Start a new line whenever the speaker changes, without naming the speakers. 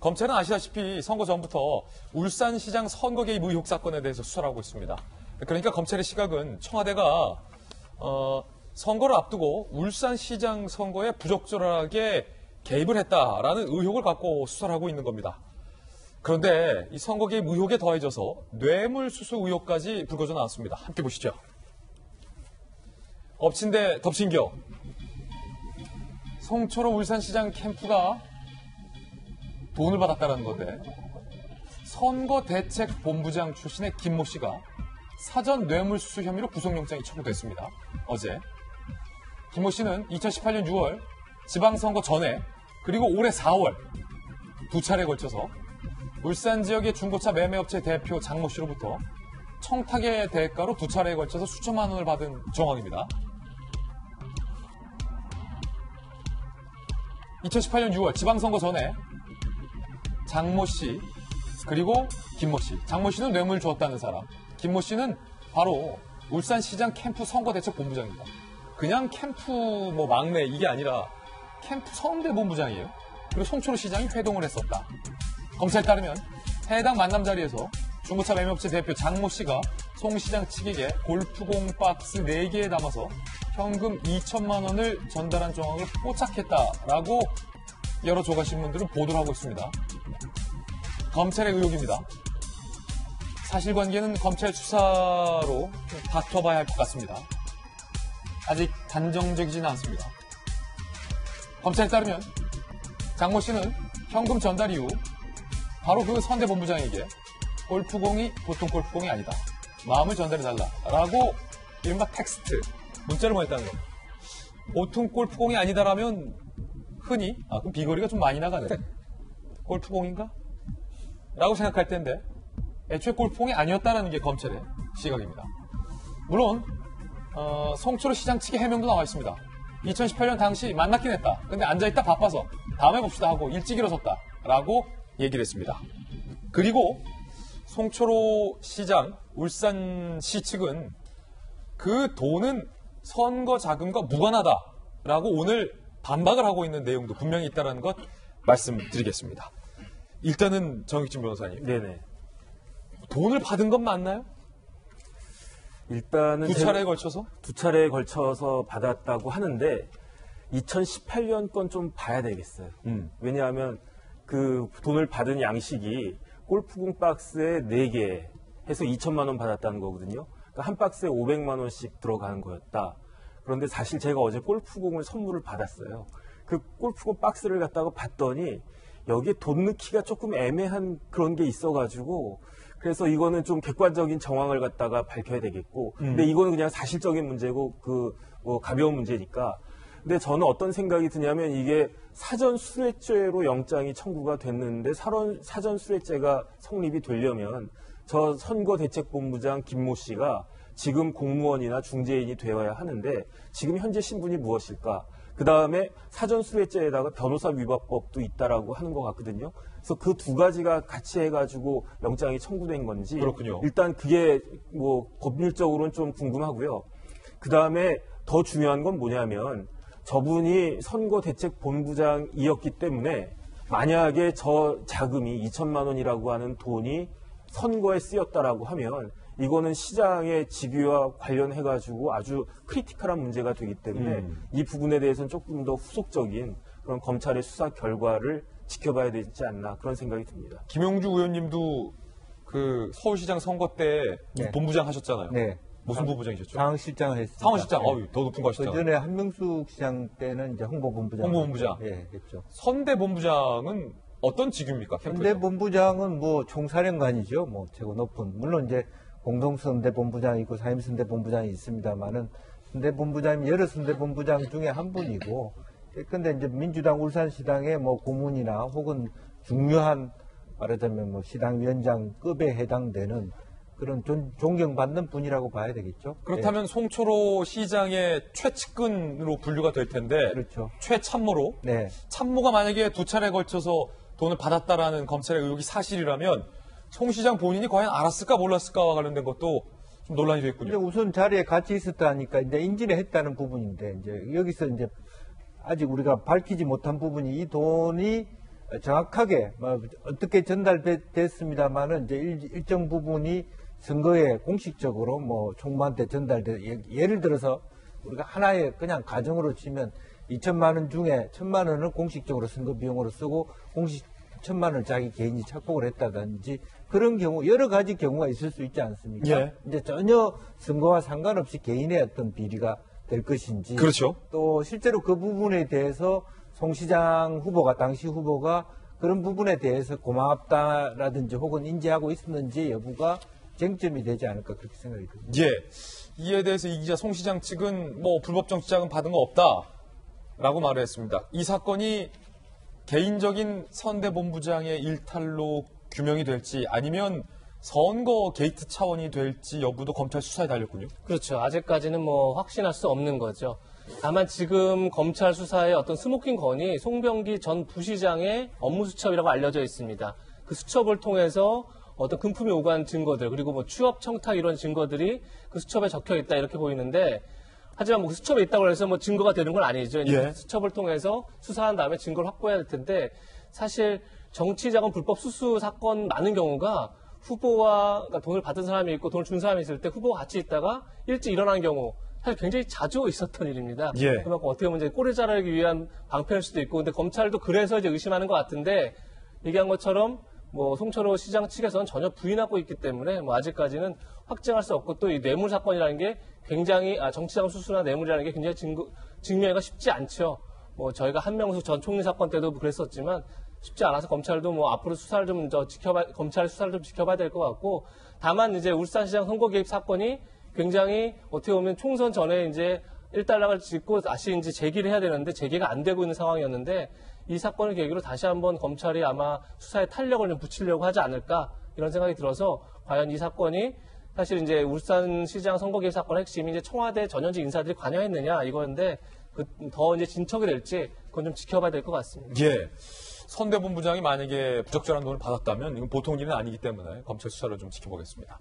검찰은 아시다시피 선거 전부터 울산시장 선거 개입 의혹 사건에 대해서 수사를 하고 있습니다. 그러니까 검찰의 시각은 청와대가 선거를 앞두고 울산시장 선거에 부적절하게 개입을 했다라는 의혹을 갖고 수사를 하고 있는 겁니다. 그런데 이 선거 개입 의혹에 더해져서 뇌물수수 의혹까지 불거져 나왔습니다. 함께 보시죠. 엎친 데 덮친 격. 송철호 울산시장 캠프가 돈을 받았다는 건데 선거대책본부장 출신의 김모 씨가 사전 뇌물수수 혐의로 구속영장이 청구됐습니다. 어제. 김모 씨는 2018년 6월 지방선거 전에 그리고 올해 4월 두 차례에 걸쳐서 울산 지역의 중고차 매매업체 대표 장모 씨로부터 청탁의 대가로 두 차례에 걸쳐서 수천만 원을 받은 정황입니다. 2018년 6월 지방선거 전에 장모 씨 그리고 김모 씨. 장모 씨는 뇌물 주었다는 사람. 김모 씨는 바로 울산시장 캠프 선거대책본부장입니다. 그냥 캠프 막내 이게 아니라 캠프 선대본부장이에요. 그리고 송철호 시장이 회동을 했었다. 검찰에 따르면 해당 만남 자리에서 중고차 매매업체 대표 장모 씨가 송 시장 측에게 골프공 박스 4개에 담아서 현금 2천만 원을 전달한 정황을 포착했다라고 여러 조간신문들은 보도를 하고 있습니다. 검찰의 의혹입니다. 사실관계는 검찰 수사로 다퉈봐야 할 것 같습니다. 아직 단정적이지는 않습니다. 검찰에 따르면 장모 씨는 현금 전달 이후 바로 그 선대본부장에게 골프공이 보통 골프공이 아니다. 마음을 전달해달라라고 이른바 텍스트, 문자를 보냈다는 겁니다. 보통 골프공이 아니다라면 흔히 그럼 비거리가 좀 많이 나가네. 골프공인가? 라고 생각할 텐데 애초에 골프공이 아니었다는 게 검찰의 시각입니다. 물론 송철호 시장 측의 해명도 나와 있습니다. 2018년 당시 만났긴 했다. 근데 앉아있다 바빠서 다음에 봅시다 하고 일찍 일어섰다 라고 얘기를 했습니다. 그리고 송철호 시장, 울산시 측은 그 돈은 선거 자금과 무관하다라고 오늘 반박을 하고 있는 내용도 분명히 있다는 것 말씀드리겠습니다. 일단은 정익진 변호사님.
네네.
돈을 받은 건 맞나요?
일단은
두 차례에 걸쳐서?
두 차례에 걸쳐서 받았다고 하는데 2018년 건 좀 봐야 되겠어요. 왜냐하면 그 돈을 받은 양식이 골프공 박스에 4개 해서 2천만 원 받았다는 거거든요. 그러니까 한 박스에 500만 원씩 들어가는 거였다. 그런데 사실 제가 어제 골프공을 선물을 받았어요. 그 골프공 박스를 갖다가 봤더니 여기에 돈 넣기가 조금 애매한 그런 게 있어가지고 그래서 이거는 좀 객관적인 정황을 갖다가 밝혀야 되겠고 근데 이거는 그냥 사실적인 문제고 가벼운 문제니까 근데 저는 어떤 생각이 드냐면 이게 사전 수뢰죄로 영장이 청구가 됐는데 사전 수뢰죄가 성립이 되려면 저 선거대책본부장 김모 씨가 지금 공무원이나 중재인이 되어야 하는데 지금 현재 신분이 무엇일까? 그 다음에 사전수뢰죄에다가 변호사 위반법도 있다라고 하는 것 같거든요. 그래서 그 두 가지가 같이 해가지고 영장이 청구된 건지.
그렇군요.
일단 그게 법률적으로는 좀 궁금하고요. 그 다음에 더 중요한 건 뭐냐면 저분이 선거대책본부장이었기 때문에 만약에 저 자금이 2천만 원이라고 하는 돈이 선거에 쓰였다라고 하면 이거는 시장의 직위와 관련해가지고 아주 크리티컬한 문제가 되기 때문에 이 부분에 대해서는 조금 더 후속적인 그런 검찰의 수사 결과를 지켜봐야 되지 않나 그런 생각이 듭니다.
김용주 의원님도 그 서울시장 선거 때
네.
본부장 하셨잖아요.
네.
무슨 본부장이셨죠?
상황실장을 했습니다.
상황실장,
네.
더 높은 거 하셨죠?
그 전에 한명숙 시장 때는 이제 홍보본부장.
홍보본부장.
예, 그렇죠.
선대본부장은 어떤 직위입니까?
선대본부장은 총사령관이죠. 최고 높은. 물론 이제 공동선대본부장이 있고 사임선대본부장이 있습니다만은 선대본부장이 여러 선대본부장 중에 한 분이고 근데 이제 민주당 울산시당의 고문이나 혹은 중요한 말하자면 시당위원장급에 해당되는 그런 존경받는 분이라고 봐야 되겠죠.
그렇다면 송철호 시장의 최측근으로 분류가 될 텐데
그렇죠.
최참모로
네.
참모가 만약에 두 차례 걸쳐서 돈을 받았다라는 검찰의 의혹이 사실이라면 송 시장 본인이 과연 알았을까 몰랐을까와 관련된 것도 좀 논란이 됐군요.
근데 우선 자리에 같이 있었다니까 이제 인지를 했다는 부분인데 이제 여기서 이제 아직 우리가 밝히지 못한 부분이 이 돈이 정확하게 어떻게 전달됐습니다만은 이제 일정 부분이 선거에 공식적으로 총무한테 예를 들어서 우리가 하나의 그냥 가정으로 치면 2천만 원 중에 1,000만 원을 공식적으로 선거 비용으로 쓰고 1,000만 원을 자기 개인이 착복을 했다든지 그런 경우 여러 가지 경우가 있을 수 있지 않습니까?
예.
이제 전혀 선거와 상관없이 개인의 어떤 비리가 될 것인지
그렇죠.
또 실제로 그 부분에 대해서 송 시장 후보가 당시 후보가 그런 부분에 대해서 고맙다라든지 혹은 인지하고 있었는지 여부가 쟁점이 되지 않을까 그렇게 생각이 듭니다.
예. 이에 대해서 이 기자 송 시장 측은 불법 정치자금 받은 거 없다라고 말을 했습니다. 이 사건이 개인적인 선대본부장의 일탈로 규명이 될지 아니면 선거 게이트 차원이 될지 여부도 검찰 수사에 달렸군요.
그렇죠. 아직까지는 확신할 수 없는 거죠. 다만 지금 검찰 수사의 어떤 스모킹 건이 송병기 전 부시장의 업무 수첩이라고 알려져 있습니다. 그 수첩을 통해서 어떤 금품이 오간 증거들 그리고 취업 청탁 이런 증거들이 그 수첩에 적혀 있다 이렇게 보이는데 하지만 그 수첩에 있다고 해서 증거가 되는 건 아니죠.
예.
그 수첩을 통해서 수사한 다음에 증거를 확보해야 될 텐데 사실 정치자금 불법 수수 사건 많은 경우가 후보와 돈을 받은 사람이 있고 돈을 준 사람이 있을 때 후보가 같이 있다가 일찍 일어난 경우 사실 굉장히 자주 있었던 일입니다.
예.
그만큼 어떻게 보면 이제 꼬리 자르기 위한 방편일 수도 있고 근데 검찰도 그래서 이제 의심하는 것 같은데 얘기한 것처럼 송철호 시장 측에서는 전혀 부인하고 있기 때문에 아직까지는 확정할 수 없고 또 이 뇌물 사건이라는 게 굉장히 정치자금 수수나 뇌물이라는 게 굉장히 증명하기가 쉽지 않죠. 저희가 한명숙 전 총리 사건 때도 그랬었지만 쉽지 않아서 검찰도 앞으로 수사를 좀 검찰 수사를 좀 지켜봐야 될 것 같고 다만 이제 울산시장 선거 개입 사건이 굉장히 어떻게 보면 총선 전에 이제 일단락을 짓고 다시 이제 재기를 해야 되는데 재기가 안 되고 있는 상황이었는데 이 사건을 계기로 다시 한번 검찰이 아마 수사에 탄력을 좀 붙이려고 하지 않을까 이런 생각이 들어서 과연 이 사건이 사실 이제 울산시장 선거 개입 사건의 핵심이 이제 청와대 전현직 인사들이 관여했느냐 이거인데 더 이제 진척이 될지 그건 좀 지켜봐야 될 것 같습니다.
예. 선대본부장이 만약에 부적절한 돈을 받았다면 이건 보통 일은 아니기 때문에 검찰 수사를 좀 지켜보겠습니다.